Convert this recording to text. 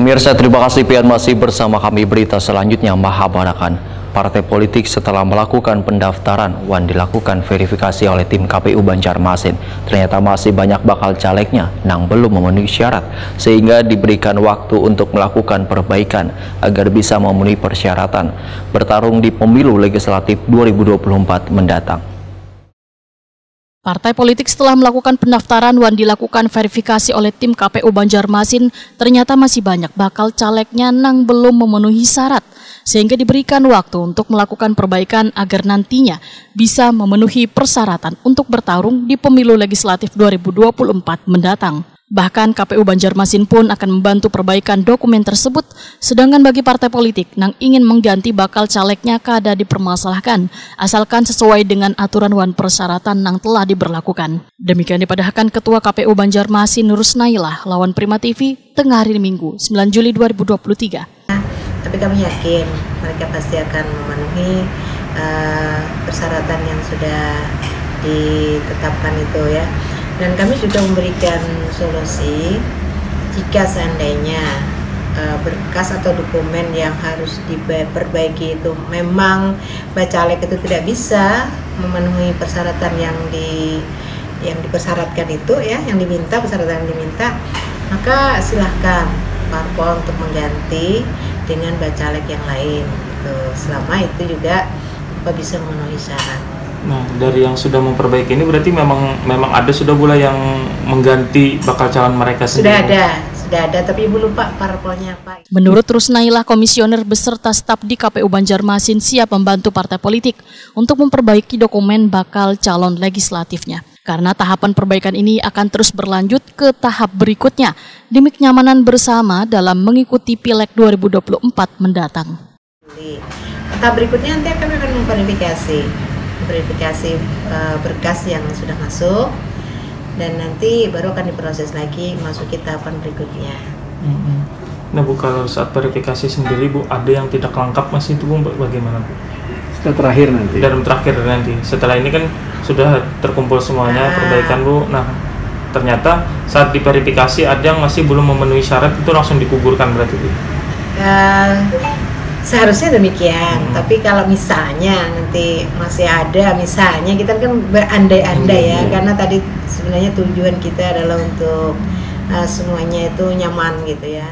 Pemirsa, terima kasih pian masih bersama kami. Berita selanjutnya, Mahabarakan. Partai politik setelah melakukan pendaftaran dilakukan verifikasi oleh tim KPU Banjarmasin. Ternyata masih banyak bakal calegnya yang belum memenuhi syarat, sehingga diberikan waktu untuk melakukan perbaikan agar bisa memenuhi persyaratan bertarung di pemilu legislatif 2024 mendatang. Partai politik setelah melakukan pendaftaran dilakukan verifikasi oleh tim KPU Banjarmasin, ternyata masih banyak bakal calegnya yang belum memenuhi syarat, sehingga diberikan waktu untuk melakukan perbaikan agar nantinya bisa memenuhi persyaratan untuk bertarung di pemilu legislatif 2024 mendatang. Bahkan KPU Banjarmasin pun akan membantu perbaikan dokumen tersebut, sedangkan bagi partai politik yang ingin mengganti bakal calegnya kada dipermasalahkan, asalkan sesuai dengan aturan persyaratan yang telah diberlakukan. Demikian dipadahkan Ketua KPU Banjarmasin Rusnailah lawan Prima TV tengah hari Minggu 9 Juli 2023. Tapi kami yakin mereka pasti akan memenuhi persyaratan yang sudah ditetapkan itu ya. Dan kami juga memberikan solusi jika seandainya berkas atau dokumen yang harus diperbaiki itu memang bacalek itu tidak bisa memenuhi persyaratan yang dipersyaratkan itu ya, yang diminta, persyaratan yang diminta, maka silahkan parpol untuk mengganti dengan bacalek yang lain gitu. Selama itu juga bisa memenuhi syarat. Nah, dari yang sudah memperbaiki ini berarti memang ada sudah pula yang mengganti bakal calon mereka sendiri. Sudah ada, tapi belum Pak parpolnya Pak. Menurut Rusnailah, komisioner beserta staf di KPU Banjarmasin siap membantu partai politik untuk memperbaiki dokumen bakal calon legislatifnya. Karena tahapan perbaikan ini akan terus berlanjut ke tahap berikutnya demi kenyamanan bersama dalam mengikuti Pileg 2024 mendatang. Tahap berikutnya nanti kami akan memverifikasi berkas yang sudah masuk, dan nanti baru akan diproses lagi masuki tahapan berikutnya. Nah Bu, kalau saat verifikasi sendiri Bu, ada yang tidak lengkap masih itu Bu, bagaimana Bu? Setelah terakhir nanti. Dan terakhir nanti. Setelah ini kan sudah terkumpul semuanya perbaikan Bu. Nah, ternyata saat diverifikasi ada yang masih belum memenuhi syarat, itu langsung dikuburkan berarti Bu? Seharusnya demikian, tapi kalau misalnya nanti masih ada, misalnya kita kan berandai-andai ya, karena tadi sebenarnya tujuan kita adalah untuk semuanya itu nyaman gitu ya.